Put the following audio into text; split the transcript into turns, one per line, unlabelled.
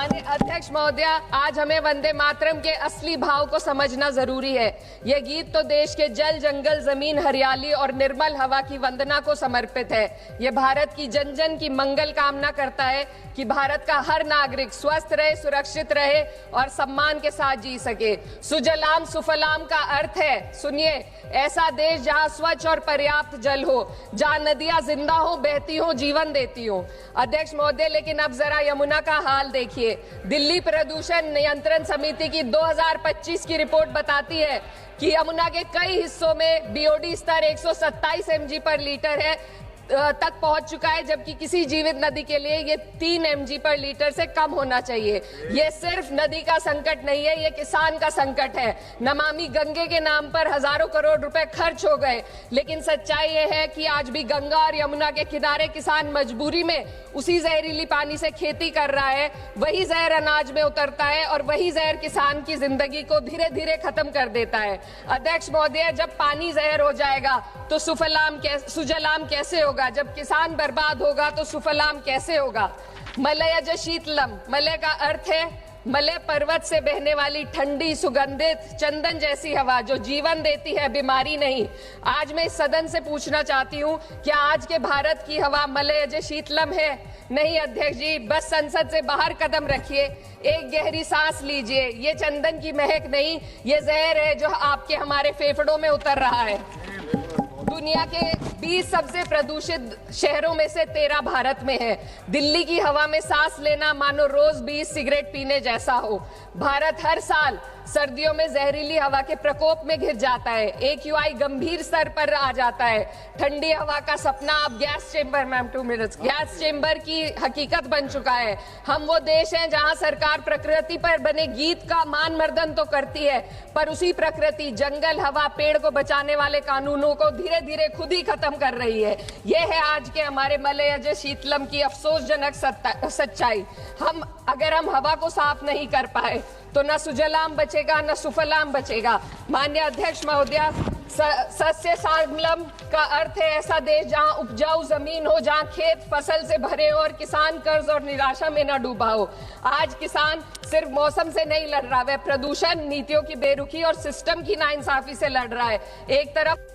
माननीय अध्यक्ष महोदय, आज हमें वंदे मातरम के असली भाव को समझना जरूरी है। यह गीत तो देश के जल, जंगल, जमीन, हरियाली और निर्मल हवा की वंदना को समर्पित है। यह भारत की जन जन की मंगल कामना करता है कि भारत का हर नागरिक स्वस्थ रहे, सुरक्षित रहे और सम्मान के साथ जी सके। सुजलाम सुफलाम का अर्थ है, सुनिए, ऐसा देश जहां स्वच्छ और पर्याप्त जल हो, जहां नदियां जिंदा हो, बहती हो, जीवन देती हो। अध्यक्ष महोदय, लेकिन अब जरा यमुना का हाल देखिए। दिल्ली प्रदूषण नियंत्रण समिति की 2025 की रिपोर्ट बताती है कि यमुना के कई हिस्सों में बीओडी स्तर 127 mg पर लीटर है तक पहुंच चुका है, जबकि किसी जीवित नदी के लिए ये 3 mg पर लीटर से कम होना चाहिए। ये सिर्फ नदी का संकट नहीं है, ये किसान का संकट है। नमामि गंगे के नाम पर हजारों करोड़ रुपए खर्च हो गए, लेकिन सच्चाई ये है कि आज भी गंगा और यमुना के किनारे किसान मजबूरी में उसी जहरीली पानी से खेती कर रहा है। वही जहर अनाज में उतरता है और वही जहर किसान की जिंदगी को धीरे धीरे खत्म कर देता है। अध्यक्ष महोदय, जब पानी जहर हो जाएगा तो सुजलाम कैसे होगा? जब किसान बर्बाद होगा तो सुफलाम कैसे होगा? मलयज शीतलम, मलय का अर्थ है मलय पर्वत से बहने वाली ठंडी, सुगंधित, चंदन जैसी हवा जो जीवन देती है, बीमारी नहीं। आज मैं इस सदन से पूछना चाहती हूँ, क्या आज के भारत की हवा मलयज शीतलम है? नहीं अध्यक्ष जी, बस संसद से बाहर कदम रखिए, एक गहरी सांस लीजिए। ये चंदन की महक नहीं, ये जहर है जो आपके हमारे फेफड़ों में उतर रहा है। दुनिया के 20 सबसे प्रदूषित शहरों में से 13 भारत में है। दिल्ली की हवा में सांस लेना मानो रोज 20 सिगरेट पीने जैसा हो। भारत हर साल सर्दियों में जहरीली हवा के प्रकोप में घिर जाता है। AQI गंभीर स्तर पर आ जाता है। ठंडी हवा का सपना अब gas chamber, ma'am 2 minutes, gas chamber की हकीकत बन चुका है। हम वो देश हैं जहां सरकार प्रकृति पर बने गीत का मान मर्दन तो करती है, पर उसी प्रकृति, जंगल, हवा, पेड़ को बचाने वाले कानूनों को धीरे धीरे खुद ही खत्म कर रही है। ये है आज के हमारे मलयज शीतलम की अफसोसजनक सच्चाई। अगर हम हवा को साफ नहीं कर पाए तो न सुजलाम बचेगा, न सुफलाम बचेगा। माननीय अध्यक्ष महोदय, सस्य श्यामलम का अर्थ है ऐसा देश जहां उपजाऊ जमीन हो, जहां खेत फसल से भरे हो और किसान कर्ज और निराशा में न डूबा हो। आज किसान सिर्फ मौसम से नहीं लड़ रहा, वह प्रदूषण, नीतियों की बेरुखी और सिस्टम की नाइंसाफी से लड़ रहा है। एक तरफ